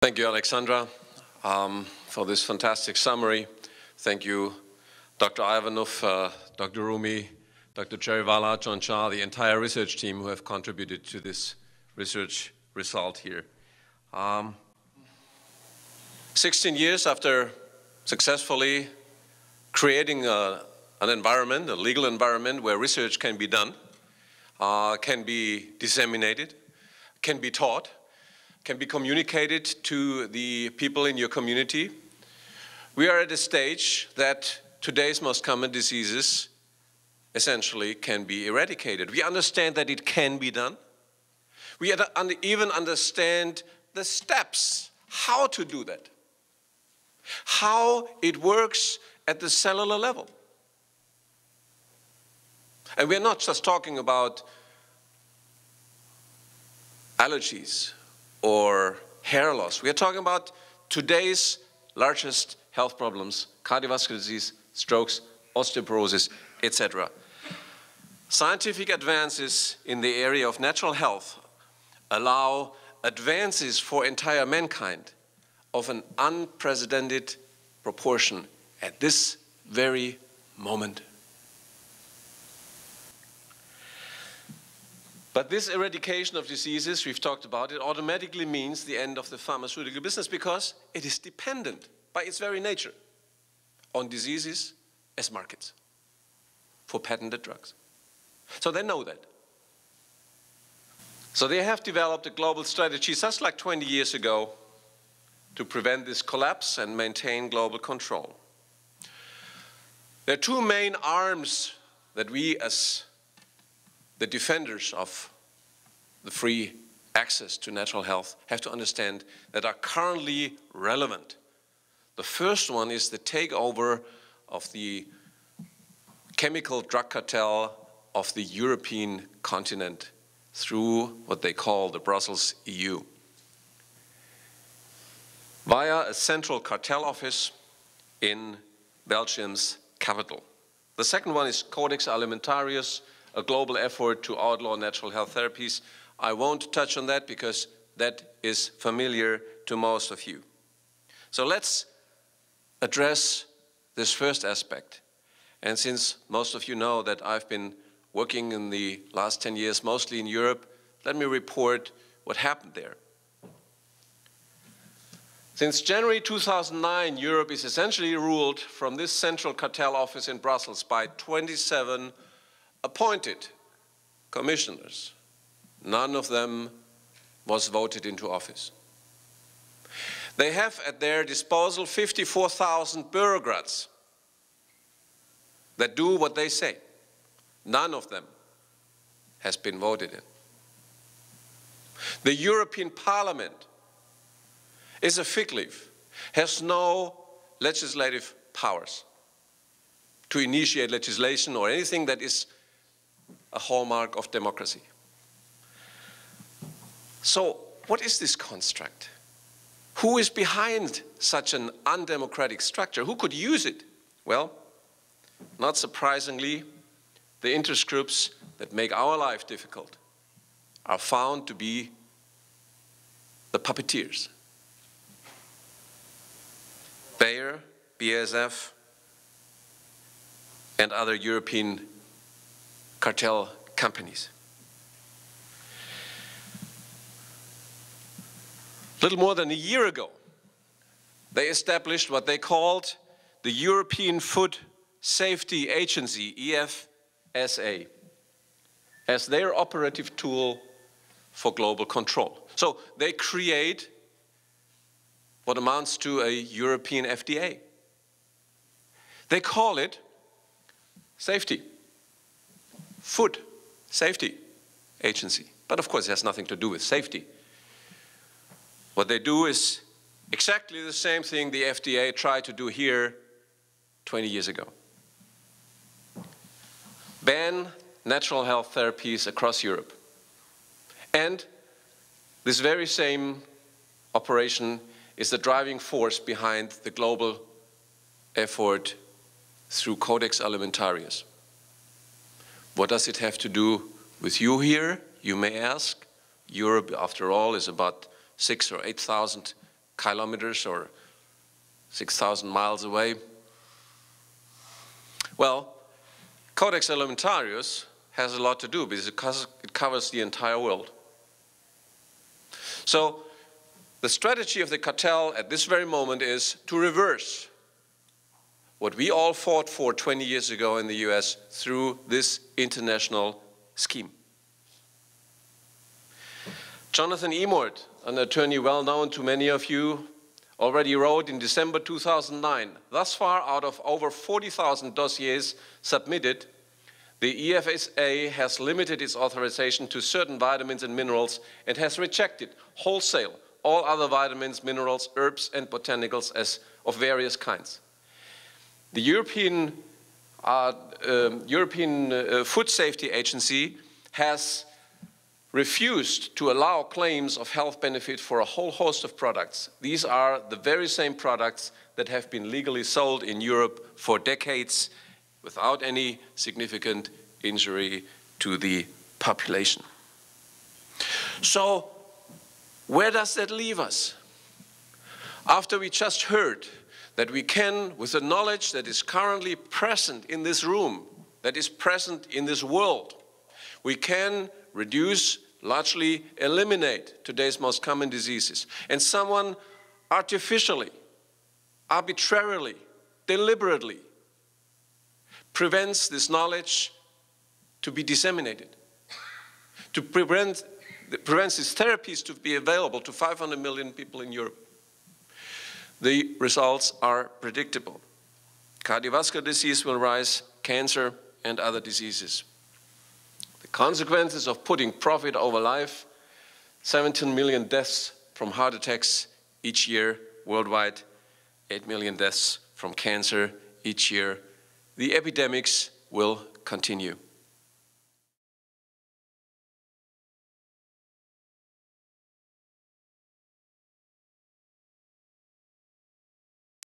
Thank you, Alexandra, for this fantastic summary. Thank you, Dr. Ivanov, Dr. Rumi, Dr. Cherivala, John Shah, the entire research team who have contributed to this research result here. 16 years after successfully creating an environment, a legal environment where research can be done, can be disseminated, can be taught, can be communicated to the people in your community. We are at a stage that today's most common diseases essentially can be eradicated. We understand that it can be done. We even understand the steps, how to do that, how it works at the cellular level. And we're not just talking about allergies or hair loss. We are talking about today's largest health problems: cardiovascular disease, strokes, osteoporosis, etc. Scientific advances in the area of natural health allow advances for entire mankind of an unprecedented proportion at this very moment. But this eradication of diseases, we've talked about it, automatically means the end of the pharmaceutical business because it is dependent by its very nature on diseases as markets for patented drugs. So they know that. So they have developed a global strategy just like 20 years ago to prevent this collapse and maintain global control. There are two main arms that we as the defenders of the free access to natural health have to understand that are currently relevant. The first one is the takeover of the chemical drug cartel of the European continent through what they call the Brussels EU, via a central cartel office in Belgium's capital. The second one is Codex Alimentarius, a global effort to outlaw natural health therapies. I won't touch on that because that is familiar to most of you. So let's address this first aspect. And since most of you know that I've been working in the last 10 years mostly in Europe, let me report what happened there. Since January 2009, Europe is essentially ruled from this central cartel office in Brussels by 27 appointed commissioners. None of them was voted into office. They have at their disposal 54,000 bureaucrats that do what they say. None of them has been voted in. The European Parliament is a fig leaf, has no legislative powers to initiate legislation or anything that is a hallmark of democracy. So, what is this construct? Who is behind such an undemocratic structure? Who could use it? Well, not surprisingly, the interest groups that make our life difficult are found to be the puppeteers. Bayer, BASF, and other European cartel companies. Little more than a year ago, they established what they called the European Food Safety Agency, EFSA, as their operative tool for global control. So they create what amounts to a European FDA. They call it safety, Food Safety Agency. But of course it has nothing to do with safety. What they do is exactly the same thing the FDA tried to do here 20 years ago. Ban natural health therapies across Europe. And this very same operation is the driving force behind the global effort through Codex Alimentarius. What does it have to do with you here, you may ask? Europe, after all, is about 6,000 or 8,000 kilometers or 6,000 miles away. Well, Codex Alimentarius has a lot to do because it covers the entire world. So the strategy of the cartel at this very moment is to reverse what we all fought for 20 years ago in the US through this international scheme. Jonathan Emord, an attorney well known to many of you, already wrote in December 2009, thus far out of over 40,000 dossiers submitted, the EFSA has limited its authorization to certain vitamins and minerals and has rejected wholesale all other vitamins, minerals, herbs and botanicals as of various kinds. The European Food Safety Agency has refused to allow claims of health benefit for a whole host of products. These are the very same products that have been legally sold in Europe for decades without any significant injury to the population. So, where does that leave us? After we just heard that we can, with the knowledge that is currently present in this room, that is present in this world, we can reduce, largely eliminate today's most common diseases. And someone artificially, arbitrarily, deliberately prevents this knowledge to be disseminated, to prevents these therapies to be available to 500 million people in Europe. The results are predictable. Cardiovascular disease will rise, cancer and other diseases. The consequences of putting profit over life, 17 million deaths from heart attacks each year worldwide, 8 million deaths from cancer each year. The epidemics will continue.